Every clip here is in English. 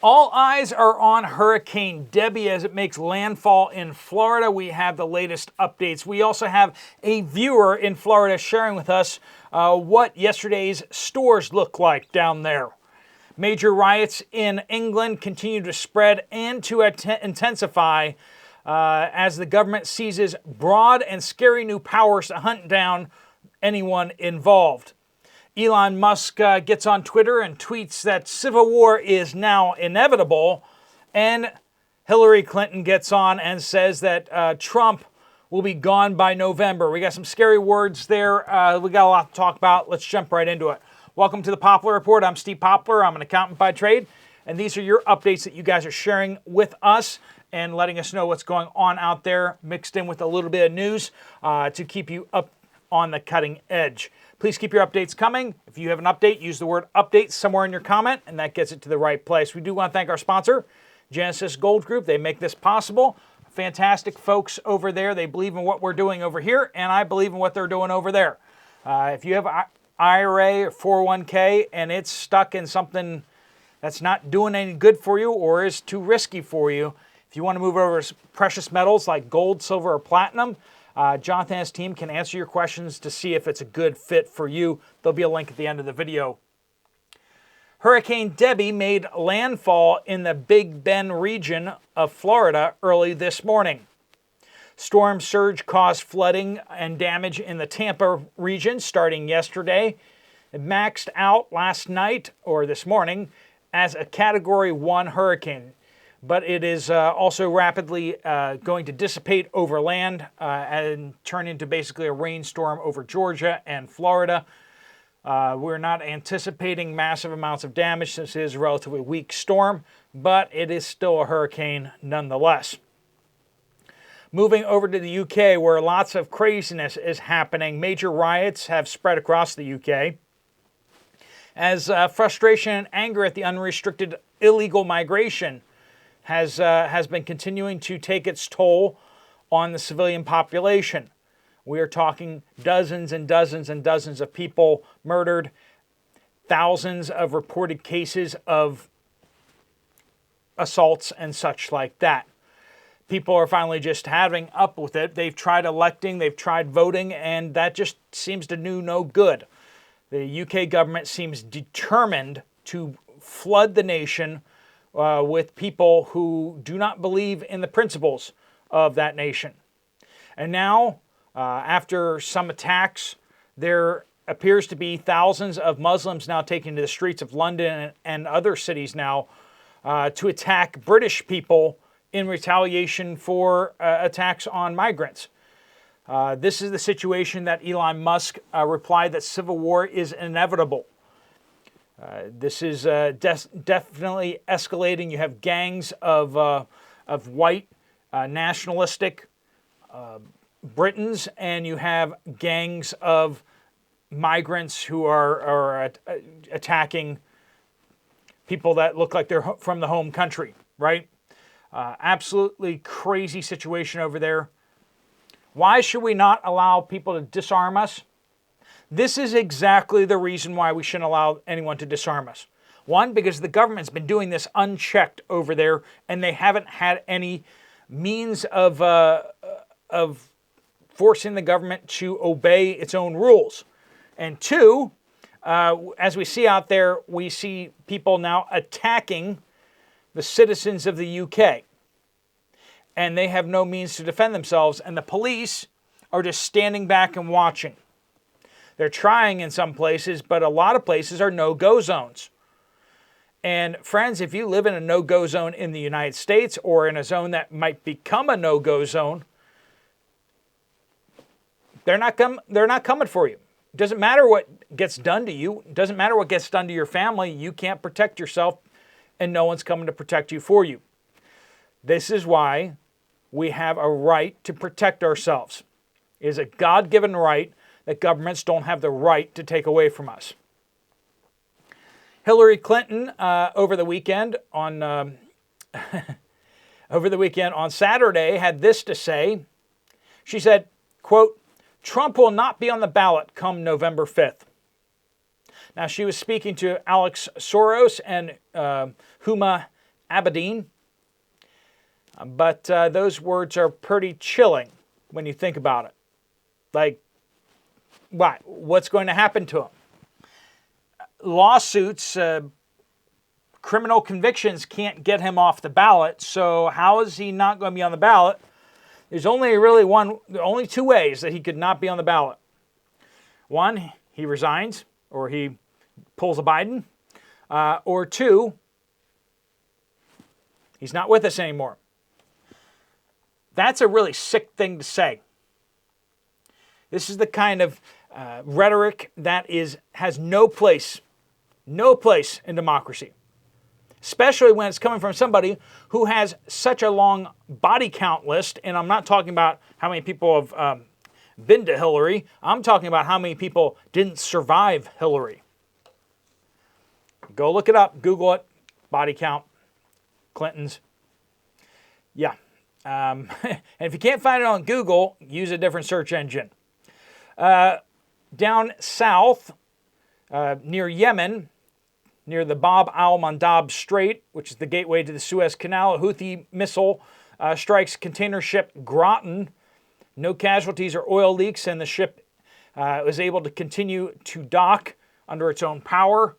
All eyes are on Hurricane Debbie as it makes landfall in Florida. We have the latest updates. We also have a viewer in Florida sharing with us what yesterday's stores look like down there. Major riots in England continue to spread and to intensify as the government seizes broad and scary new powers to hunt down anyone involved. Elon Musk gets on Twitter and tweets that civil war is now inevitable. And Hillary Clinton gets on and says that Trump will be gone by November. We got some scary words there. We got a lot to talk about. Let's jump right into it. Welcome to the Poplar Report. I'm Steve Poplar. I'm an accountant by trade. And these are your updates that you guys are sharing with us and letting us know what's going on out there, mixed in with a little bit of news to keep you up on the cutting edge. Please keep your updates coming. If you have an update, use the word update somewhere in your comment, and that gets it to the right place. We do want to thank our sponsor, Genesis Gold Group. They make this possible. Fantastic folks over there. They believe in what we're doing over here, and I believe in what they're doing over there. If you have an IRA or 401k and it's stuck in something that's not doing any good for you or is too risky for you, if you want to move over to precious metals like gold, silver, or platinum, Jonathan and his team can answer your questions to see if it's a good fit for you. There'll be a link at the end of the video. Hurricane Debbie made landfall in the Big Bend region of Florida early this morning. Storm surge caused flooding and damage in the Tampa region starting yesterday. It maxed out last night or this morning as a Category 1 hurricane. But it is also rapidly going to dissipate over land and turn into basically a rainstorm over Georgia and Florida. We're not anticipating massive amounts of damage since it is a relatively weak storm, but it is still a hurricane nonetheless. Moving over to the UK, where lots of craziness is happening, major riots have spread across the UK. As frustration and anger at the unrestricted illegal migration has been continuing to take its toll on the civilian population. We are talking dozens and dozens and dozens of people murdered, thousands of reported cases of assaults and such like that. People are finally just having up with it. They've tried electing, they've tried voting, and that just seems to do no good. The UK government seems determined to flood the nation with people who do not believe in the principles of that nation. And now, after some attacks, there appears to be thousands of Muslims now taking to the streets of London and other cities now to attack British people in retaliation for attacks on migrants. This is the situation that Elon Musk replied that civil war is inevitable. This is definitely escalating. You have gangs of white nationalistic Britons, and you have gangs of migrants who are attacking people that look like they're from the home country, right? Absolutely crazy situation over there. Why should we not allow people to disarm us? This is exactly the reason why we shouldn't allow anyone to disarm us. One, because the government's been doing this unchecked over there, and they haven't had any means of forcing the government to obey its own rules. And two, as we see out there, we see people now attacking the citizens of the UK. And they have no means to defend themselves, and the police are just standing back and watching. They're trying in some places, but a lot of places are no-go zones. And friends, if you live in a no-go zone in the United States or in a zone that might become a no-go zone, they're not coming for you. It doesn't matter what gets done to you. It doesn't matter what gets done to your family. You can't protect yourself, and no one's coming to protect you for you. This is why we have a right to protect ourselves. It is a God-given right that governments don't have the right to take away from us. Hillary Clinton over the weekend on Saturday had this to say. She said, quote, "Trump will not be on the ballot come November 5th. Now, she was speaking to Alex Soros and Huma Aberdeen. But those words are pretty chilling when you think about it. Like, what? What's going to happen to him? Lawsuits, criminal convictions can't get him off the ballot. So how is he not going to be on the ballot? There's only two ways that he could not be on the ballot. One, he resigns, or he pulls a Biden. Or two, he's not with us anymore. That's a really sick thing to say. This is the kind of rhetoric that has no place in democracy. Especially when it's coming from somebody who has such a long body count list. And I'm not talking about how many people have been to Hillary. I'm talking about how many people didn't survive Hillary. Go look it up. Google it. Body count. Clintons. Yeah. And if you can't find it on Google, use a different search engine. Down south, near Yemen, near the Bab al-Mandab Strait, which is the gateway to the Suez Canal, a Houthi missile strikes container ship Groton. No casualties or oil leaks, and the ship was able to continue to dock under its own power.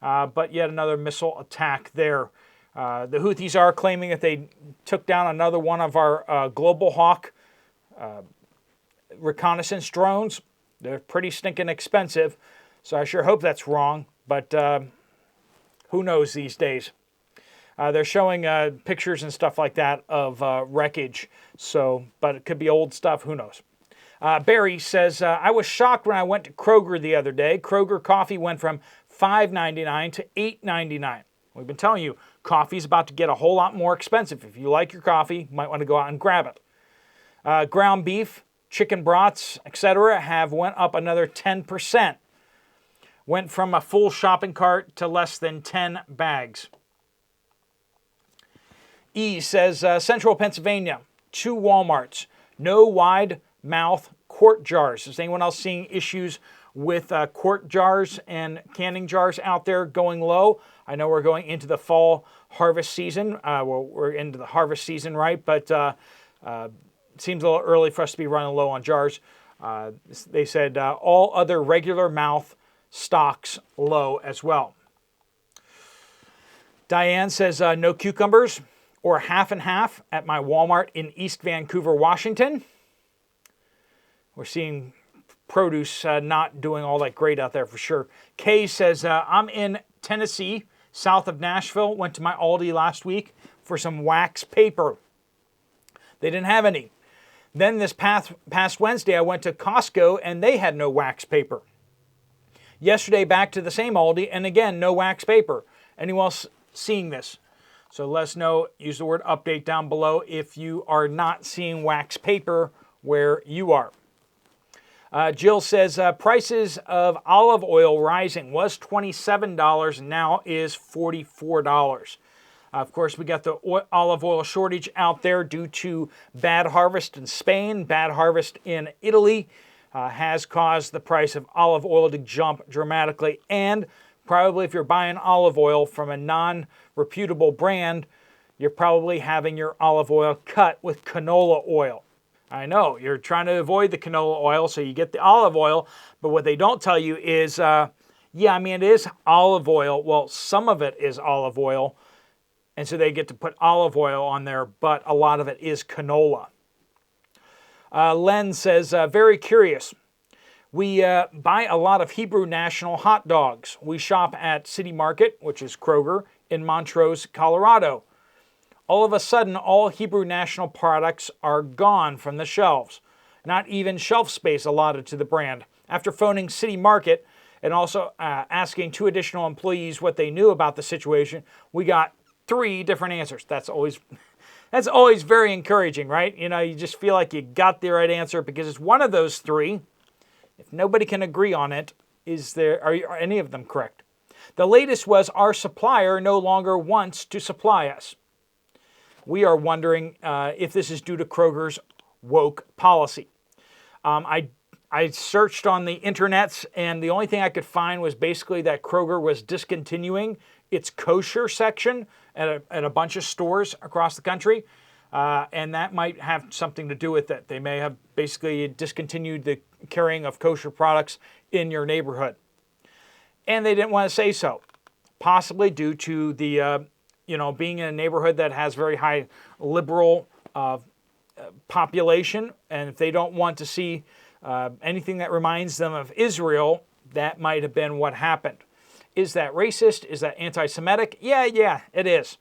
But yet another missile attack there. The Houthis are claiming that they took down another one of our Global Hawk reconnaissance drones. They're pretty stinking expensive, so I sure hope that's wrong, but who knows these days. They're showing pictures and stuff like that of wreckage, but it could be old stuff, who knows. Barry says, I was shocked when I went to Kroger the other day. Kroger coffee went from $5.99 to $8.99. We've been telling you, coffee's about to get a whole lot more expensive. If you like your coffee, you might want to go out and grab it. Ground beef, chicken brats, etc. have went up another 10%. Went from a full shopping cart to less than 10 bags. E says, Central Pennsylvania, 2 Walmarts, no wide mouth quart jars. Is anyone else seeing issues with quart jars and canning jars out there going low? I know we're going into the fall harvest season. We're into the harvest season, right? But it seems a little early for us to be running low on jars. They said all other regular mouth stocks low as well. Diane says no cucumbers or half and half at my Walmart in East Vancouver, Washington. We're seeing produce not doing all that great out there for sure. Kay says, I'm in Tennessee, south of Nashville. Went to my Aldi last week for some wax paper. They didn't have any. Then this past Wednesday, I went to Costco and they had no wax paper. Yesterday, back to the same Aldi, and again, no wax paper. Anyone else seeing this? So let us know. Use the word update down below if you are not seeing wax paper where you are. Jill says, prices of olive oil rising. Was $27, now is $44. Of course, we got the olive oil shortage out there due to bad harvest in Spain. Bad harvest in Italy has caused the price of olive oil to jump dramatically. And probably if you're buying olive oil from a non-reputable brand, you're probably having your olive oil cut with canola oil. I know, you're trying to avoid the canola oil, so you get the olive oil. But what they don't tell you is, it is olive oil. Well, some of it is olive oil. And so they get to put olive oil on there, but a lot of it is canola. Len says, very curious. We buy a lot of Hebrew National hot dogs. We shop at City Market, which is Kroger, in Montrose, Colorado. All of a sudden, all Hebrew National products are gone from the shelves. Not even shelf space allotted to the brand. After phoning City Market and also asking 2 additional employees what they knew about the situation, we got 3 different answers. That's always very encouraging, right? You know, you just feel like you got the right answer because it's one of those 3. If nobody can agree on it, are any of them correct? The latest was our supplier no longer wants to supply us. We are wondering if this is due to Kroger's woke policy. I searched on the internets, and the only thing I could find was basically that Kroger was discontinuing its kosher section at a bunch of stores across the country. And that might have something to do with it. They may have basically discontinued the carrying of kosher products in your neighborhood. And they didn't want to say so, possibly due to the, being in a neighborhood that has very high liberal population. And if they don't want to see anything that reminds them of Israel, that might have been what happened. Is that racist? Is that anti-Semitic? Yeah, it is.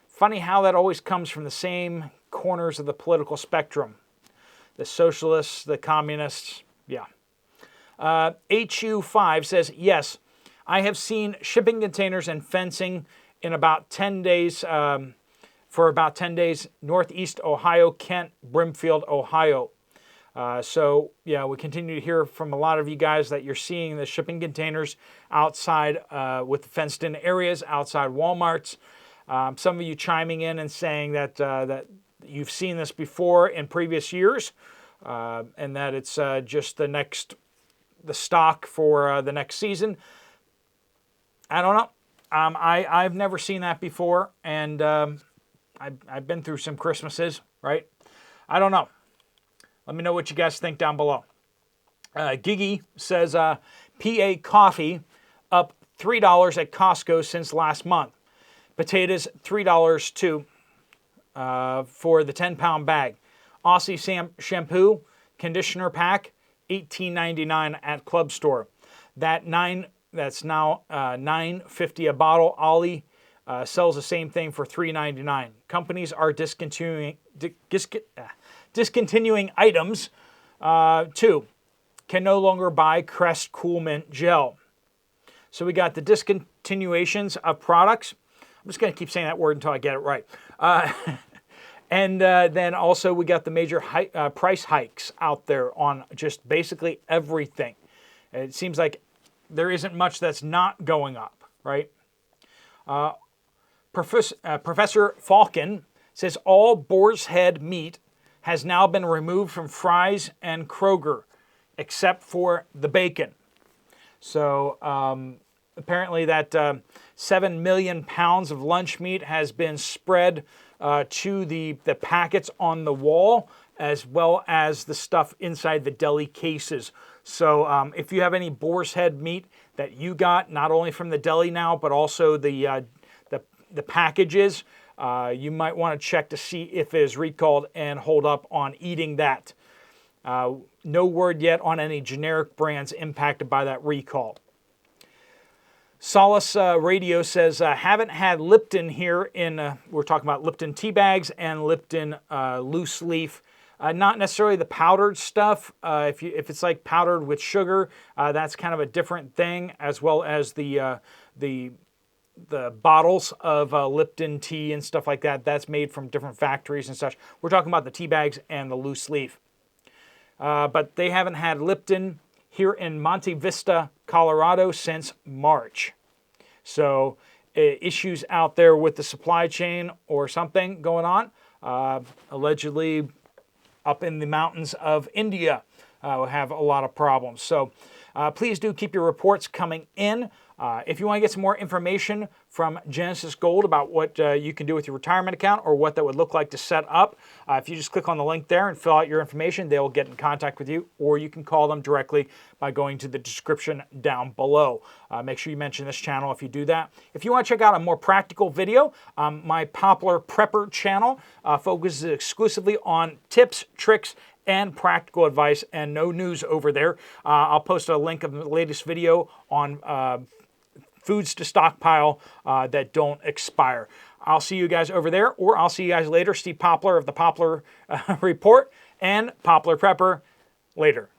Funny how that always comes from the same corners of the political spectrum. The socialists, the communists, yeah. HU5 says, yes, I have seen shipping containers and fencing in about 10 days, for about 10 days, Northeast Ohio, Kent, Brimfield, Ohio. So, yeah, we continue to hear from a lot of you guys that you're seeing the shipping containers outside with fenced-in areas, outside Walmarts. Some of you chiming in and saying that that you've seen this before in previous years, and that it's just the stock for the next season. I don't know. I've never seen that before, and I've been through some Christmases, right? I don't know. Let me know what you guys think down below. Gigi says, PA coffee up $3 at Costco since last month. Potatoes, $3 too for the 10-pound bag. Aussie shampoo, conditioner pack, $18.99 at club store. That's now $9.50 a bottle. Aldi sells the same thing for $3.99. Companies are discontinuing items too. Can no longer buy Crest Cool Mint gel. So we got the discontinuations of products. I'm just going to keep saying that word until I get it right. And then also we got the major price hikes out there on just basically everything. It seems like there isn't much that's not going up, right? Professor Falcon says all boar's head meat has now been removed from Fry's and Kroger, except for the bacon. So apparently that 7 million pounds of lunch meat has been spread to the packets on the wall, as well as the stuff inside the deli cases. So if you have any boar's head meat that you got, not only from the deli now, but also the packages, you might want to check to see if it is recalled and hold up on eating that. No word yet on any generic brands impacted by that recall. Solace Radio says, haven't had Lipton here in, we're talking about Lipton tea bags and Lipton loose leaf. Not necessarily the powdered stuff. If it's like powdered with sugar, that's kind of a different thing, as well as the bottles of Lipton tea and stuff like that. That's made from different factories and such. We're talking about the tea bags and the loose leaf. But they haven't had Lipton here in Monte Vista, Colorado since March. So issues out there with the supply chain or something going on. Allegedly up in the mountains of India have a lot of problems. So please do keep your reports coming in. If you want to get some more information from Genesis Gold about what you can do with your retirement account or what that would look like to set up, if you just click on the link there and fill out your information, they will get in contact with you, or you can call them directly by going to the description down below. Make sure you mention this channel if you do that. If you want to check out a more practical video, my Poplar Prepper channel focuses exclusively on tips, tricks, and practical advice, and no news over there. I'll post a link of the latest video on foods to stockpile that don't expire. I'll see you guys over there, or I'll see you guys later. Steve Poplar of the Poplar Report and Poplar Prepper later.